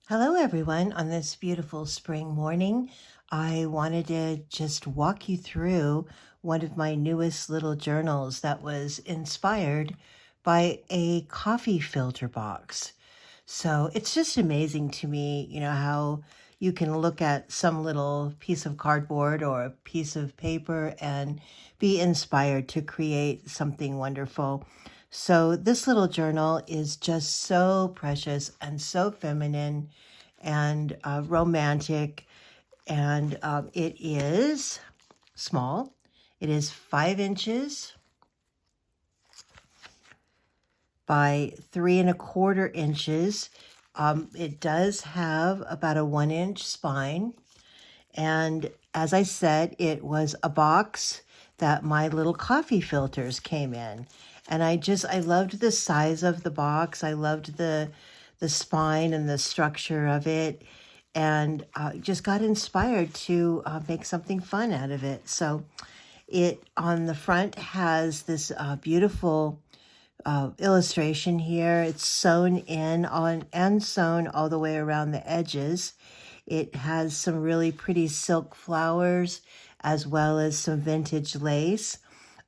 Hello, everyone. On this beautiful spring morning, I wanted to just walk you through one of my newest little journals that was inspired by a coffee filter box. So it's just amazing to me, how you can look at some little piece of cardboard or a piece of paper and be inspired to create something wonderful. So this little journal is just so precious and so feminine and romantic, and it is small. It is 5 inches by 3¼ inches. It does have about a 1 inch spine. And as I said, it was a box that my little coffee filters came in. And I loved the size of the box. I loved the spine and the structure of it, and just got inspired to make something fun out of it. So it on the front has this beautiful illustration here. It's sewn in on and sewn all the way around the edges. It has some really pretty silk flowers as well as some vintage lace.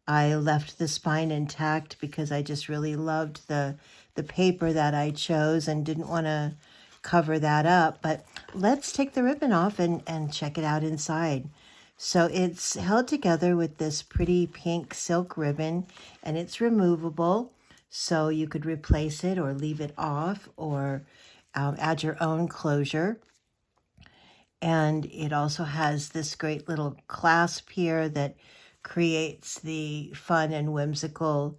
I left the spine intact because I just really loved the paper that I chose and didn't want to cover that up. But let's take the ribbon off and check it out inside. So it's held together with this pretty pink silk ribbon, and it's removable. So you could replace it or leave it off, or add your own closure. And it also has this great little clasp here that creates the fun and whimsical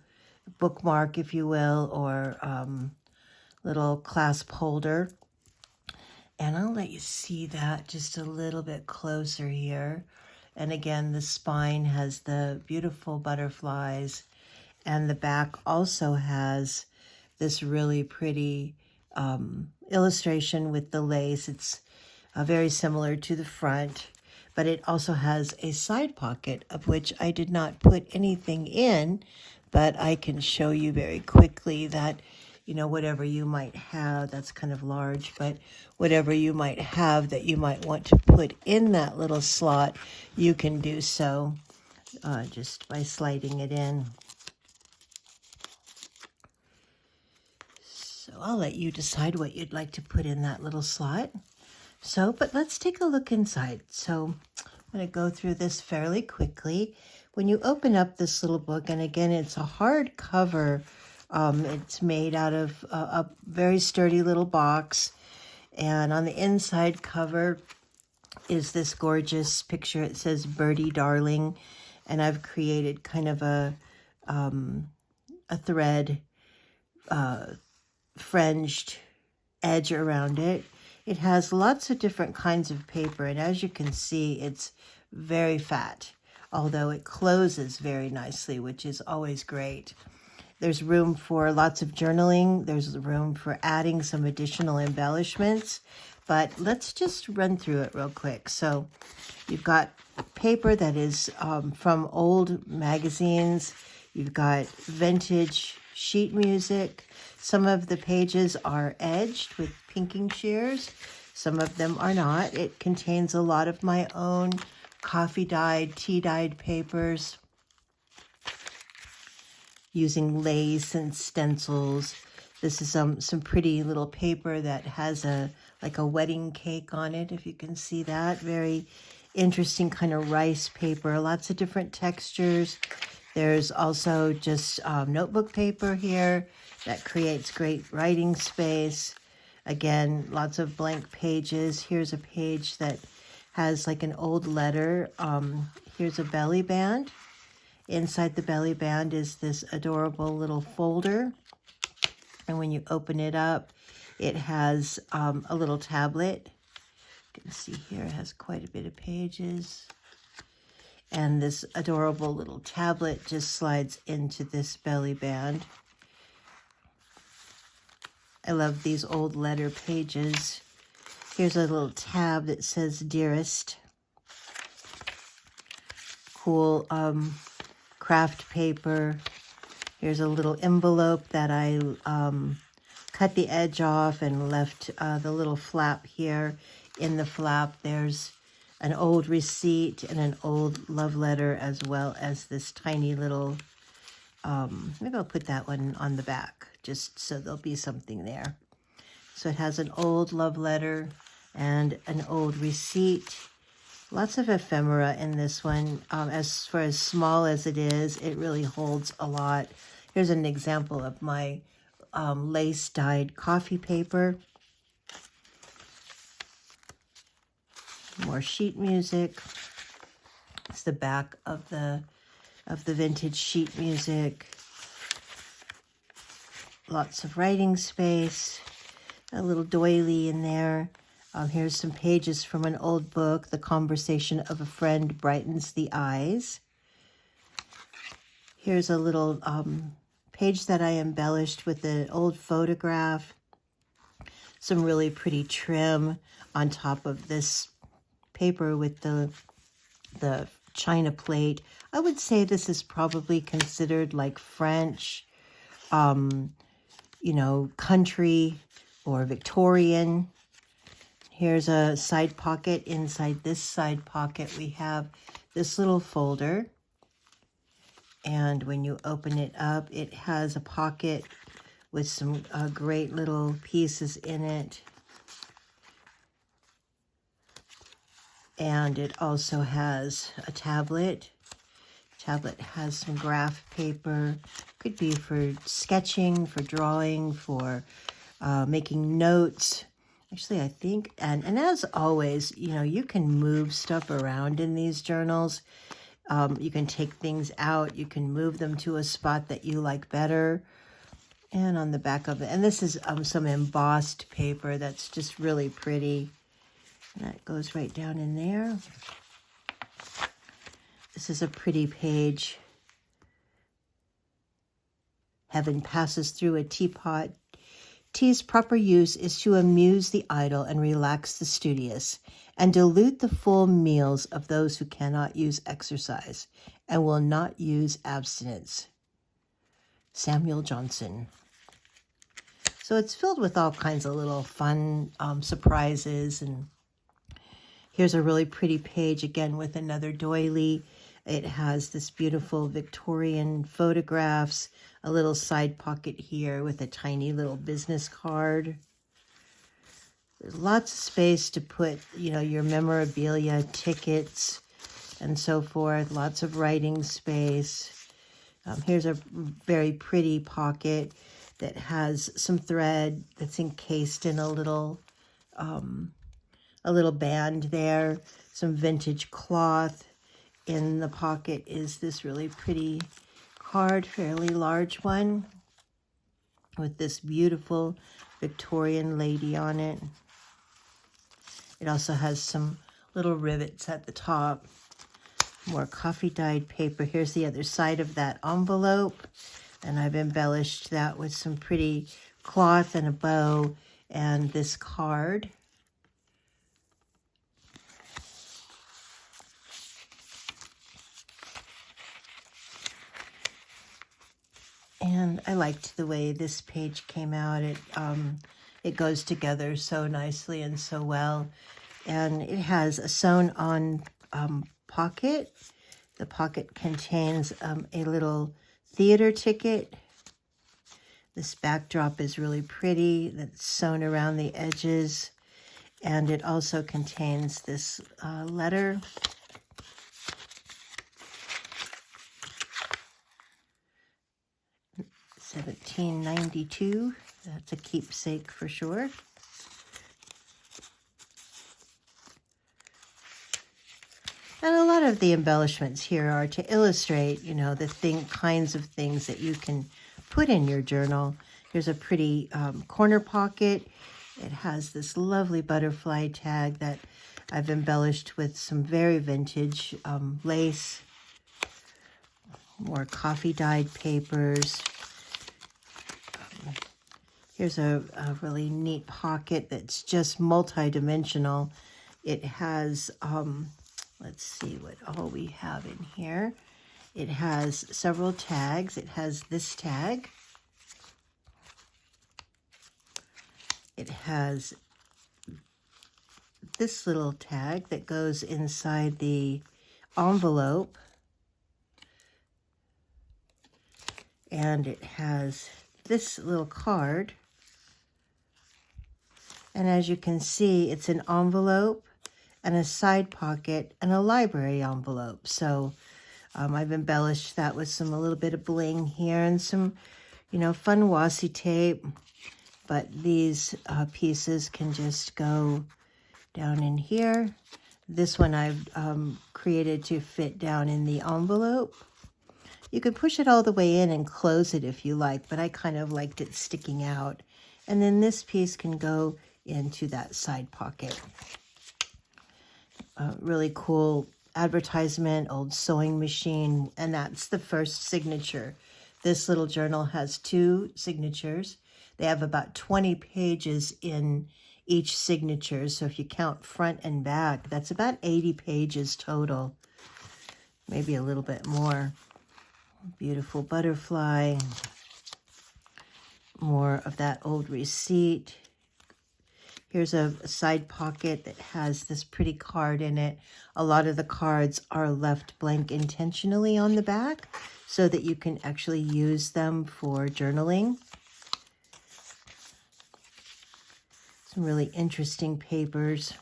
bookmark, if you will, or little clasp holder. And I'll let you see that just a little bit closer here. And again, the spine has the beautiful butterflies, and the back also has this really pretty illustration with the lace. It's very similar to the front, but it also has a side pocket, of which I did not put anything in, but I can show you very quickly that, whatever you might have, that's kind of large, but whatever you might have that you might want to put in that little slot, you can do so just by sliding it in. So I'll let you decide what you'd like to put in that little slot. So, but let's take a look inside. So I'm going to go through this fairly quickly. When you open up this little book, and again, it's a hard cover. It's made out of a very sturdy little box. And on the inside cover is this gorgeous picture. It says Birdie Darling. And I've created kind of a thread fringed edge around it. It has lots of different kinds of paper, and as you can see, it's very fat, although it closes very nicely, which is always great. There's room for lots of journaling. There's room for adding some additional embellishments, but let's just run through it real quick. So you've got paper that is from old magazines. You've got vintage sheet music. Some of the pages are edged with pinking shears. Some of them are not. It contains a lot of my own coffee dyed, tea dyed papers using lace and stencils. This is some pretty little paper that has like a wedding cake on it, if you can see that. Very interesting kind of rice paper, lots of different textures. There's also just notebook paper here that creates great writing space. Again, lots of blank pages. Here's a page that has like an old letter. Here's a belly band. Inside the belly band is this adorable little folder. And when you open it up, it has a little tablet. You can see here it has quite a bit of pages. And this adorable little tablet just slides into this belly band. I love these old letter pages. Here's a little tab that says Dearest. Cool craft paper. Here's a little envelope that I cut the edge off and left the little flap here. In the flap, there's an old receipt and an old love letter, as well as this tiny little, maybe I'll put that one on the back, just so there'll be something there. So it has an old love letter and an old receipt. Lots of ephemera in this one. As for as small as it is, it really holds a lot. Here's an example of my lace-dyed coffee paper. More sheet music. It's the back of the vintage sheet music. Lots of writing space. A little doily in there. Here's some pages from an old book. The Conversation of a Friend Brightens the Eyes. Here's a little page that I embellished with an old photograph. Some really pretty trim on top of this paper with the china plate. I would say this is probably considered like French, you know, country or Victorian. Here's a side pocket. Inside this side pocket, we have this little folder. And when you open it up, it has a pocket with some great little pieces in it. And it also has a tablet. Tablet has some graph paper. Could be for sketching, for drawing, for making notes. Actually, I think, and as always, you know, you can move stuff around in these journals. You can take things out. You can move them to a spot that you like better. And on the back of it, and this is some embossed paper that's just really pretty. And that goes right down in there. This is a pretty page. Heaven passes through a teapot. Tea's proper use is to amuse the idle and relax the studious, and dilute the full meals of those who cannot use exercise and will not use abstinence. Samuel Johnson. So it's filled with all kinds of little fun surprises. And here's a really pretty page again with another doily. It has this beautiful Victorian photographs, a little side pocket here with a tiny little business card. There's lots of space to put, you know, your memorabilia, tickets, and so forth. Lots of writing space. Here's a very pretty pocket that has some thread that's encased in a little band there. Some vintage cloth. In the pocket is this really pretty card, fairly large one, with this beautiful Victorian lady on it. It also has some little rivets at the top. More coffee-dyed paper. Here's the other side of that envelope. And I've embellished that with some pretty cloth and a bow and this card. And I liked the way this page came out. It goes together so nicely and so well. And it has a sewn-on pocket. The pocket contains a little theater ticket. This backdrop is really pretty. That's sewn around the edges. And it also contains this letter. $17.92. That's a keepsake for sure. And a lot of the embellishments here are to illustrate, you know, the kinds of things that you can put in your journal. Here's a pretty corner pocket. It has this lovely butterfly tag that I've embellished with some very vintage lace. More coffee-dyed papers. Here's a really neat pocket that's just multi-dimensional. It has, let's see what all we have in here. It has several tags. It has this tag. it has this little tag that goes inside the envelope. And it has this little card. And as you can see, it's an envelope and a side pocket and a library envelope. So I've embellished that with a little bit of bling here and some, fun washi tape. But these pieces can just go down in here. This one I've created to fit down in the envelope. You could push it all the way in and close it if you like, but I kind of liked it sticking out. And then this piece can go into that side pocket. Really cool advertisement, old sewing machine, and that's the first signature. This little journal has 2 signatures. They have about 20 pages in each signature, so if you count front and back, that's about 80 pages total, maybe a little bit more. Beautiful butterfly. More of that old receipt. Here's a side pocket that has this pretty card in it. A lot of the cards are left blank intentionally on the back so that you can actually use them for journaling. Some really interesting papers.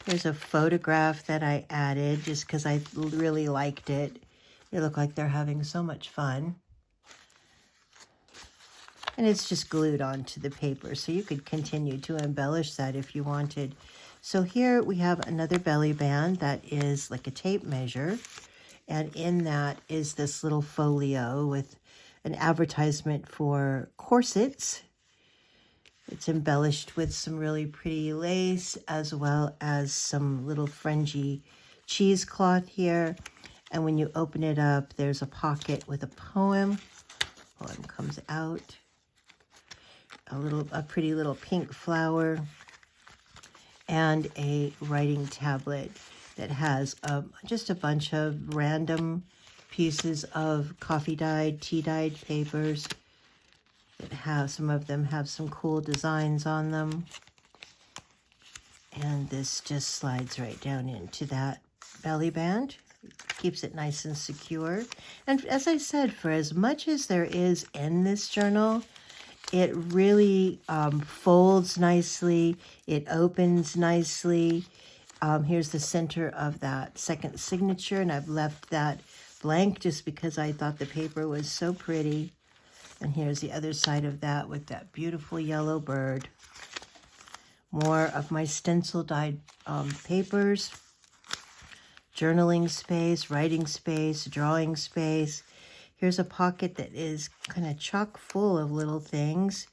There's a photograph that I added just because I really liked it. They look like they're having so much fun. And it's just glued onto the paper, so you could continue to embellish that if you wanted. So here we have another belly band that is like a tape measure. And in that is this little folio with an advertisement for corsets. It's embellished with some really pretty lace as well as some little fringy cheesecloth here. And when you open it up, there's a pocket with a poem. Poem comes out. A pretty little pink flower. And a writing tablet that has just a bunch of random pieces of coffee dyed, tea dyed papers. Some of them have some cool designs on them. And this just slides right down into that belly band. Keeps it nice and secure. And as I said, for as much as there is in this journal, it really folds nicely. It opens nicely. Here's the center of that second signature, and I've left that blank just because I thought the paper was so pretty. And here's the other side of that with that beautiful yellow bird. More of my stencil dyed papers. Journaling space, writing space, drawing space. Here's a pocket that is kind of chock full of little things.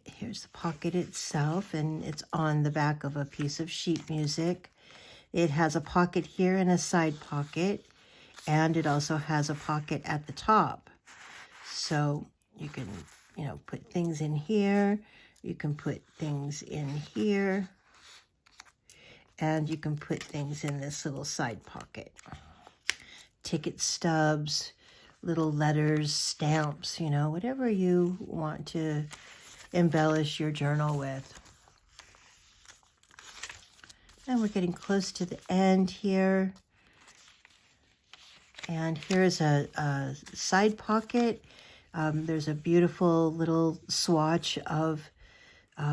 Here's the pocket itself, and it's on the back of a piece of sheet music. It has a pocket here and a side pocket. And it also has a pocket at the top. So you can, put things in here. You can put things in here. And you can put things in this little side pocket. Ticket stubs, little letters, stamps, whatever you want to embellish your journal with. And we're getting close to the end here. And here's a side pocket. There's a beautiful little swatch of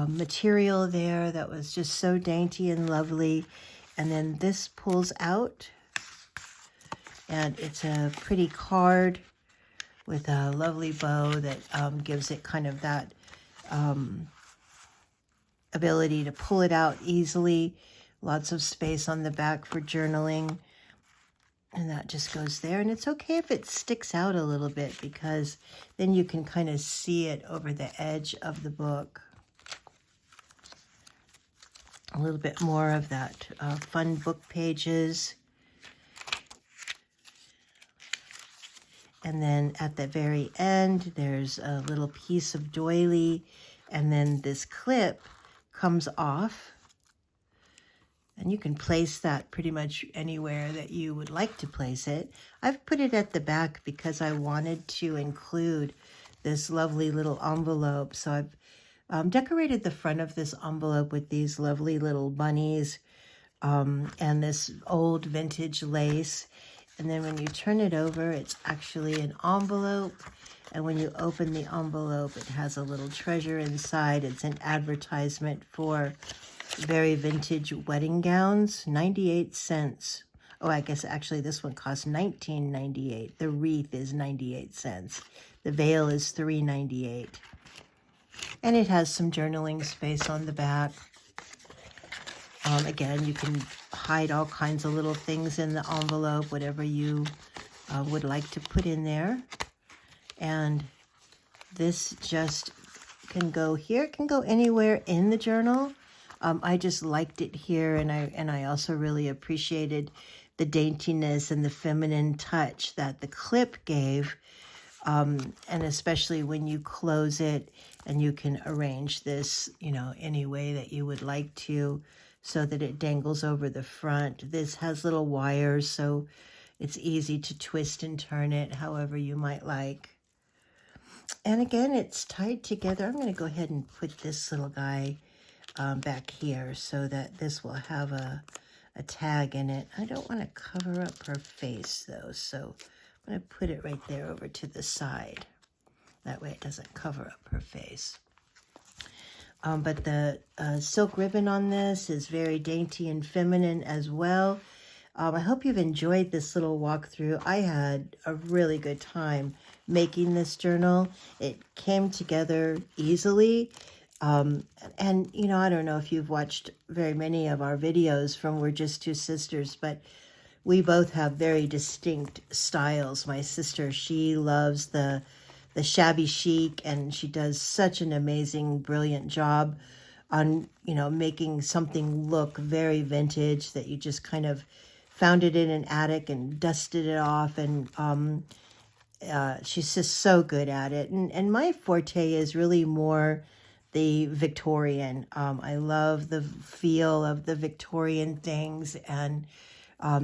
material there that was just so dainty and lovely. And then this pulls out. And it's a pretty card with a lovely bow that gives it kind of that ability to pull it out easily. Lots of space on the back for journaling. And that just goes there. And it's okay if it sticks out a little bit because then you can kind of see it over the edge of the book. A little bit more of that fun book pages. And then at the very end, there's a little piece of doily. And then this clip comes off. And you can place that pretty much anywhere that you would like to place it. I've put it at the back because I wanted to include this lovely little envelope. So I've decorated the front of this envelope with these lovely little bunnies and this old vintage lace. And then when you turn it over, it's actually an envelope. And when you open the envelope, it has a little treasure inside. It's an advertisement for very vintage wedding gowns, 98 cents. Oh, I guess actually this one costs $19.98. The wreath is 98 cents. The veil is $3.98. And it has some journaling space on the back. Again, you can hide all kinds of little things in the envelope, whatever you would like to put in there. And this just can go here. It can go anywhere in the journal. I just liked it here, and I also really appreciated the daintiness and the feminine touch that the clip gave. And especially when you close it and you can arrange this, you know, any way that you would like to, so that it dangles over the front. This has little wires, so it's easy to twist and turn it however you might like. And again, it's tied together. I'm going to go ahead and put this little guy back here so that this will have a tag in it. I don't want to cover up her face though, so I'm going to put it right there over to the side. That way it doesn't cover up her face. But the silk ribbon on this is very dainty and feminine as well. I hope you've enjoyed this little walkthrough. I had a really good time making this journal. It came together easily. And, you know, I don't know if you've watched very many of our videos from We're Just Two Sisters, but we both have very distinct styles. My sister, she loves the shabby chic, and she does such an amazing, brilliant job on, you know, making something look very vintage, that you just kind of found it in an attic and dusted it off. And she's just so good at it. And my forte is really more the Victorian. I love the feel of the Victorian things, and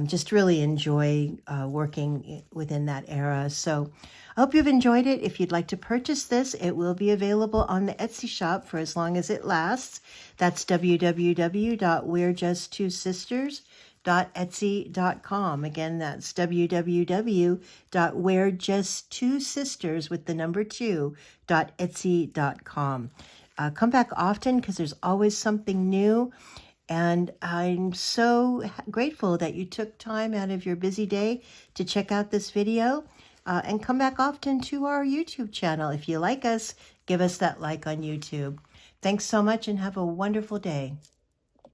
just really enjoy working within that era. So I hope you've enjoyed it. If you'd like to purchase this, it will be available on the Etsy shop for as long as it lasts. That's www.we'rejusttwosisters.etsy.com. Again, that's www.we'rejusttwosisters with the number 2.etsy.com. Come back often, because there's always something new. And I'm so grateful that you took time out of your busy day to check out this video. And come back often to our YouTube channel. If you like us, give us that like on YouTube. Thanks so much and have a wonderful day.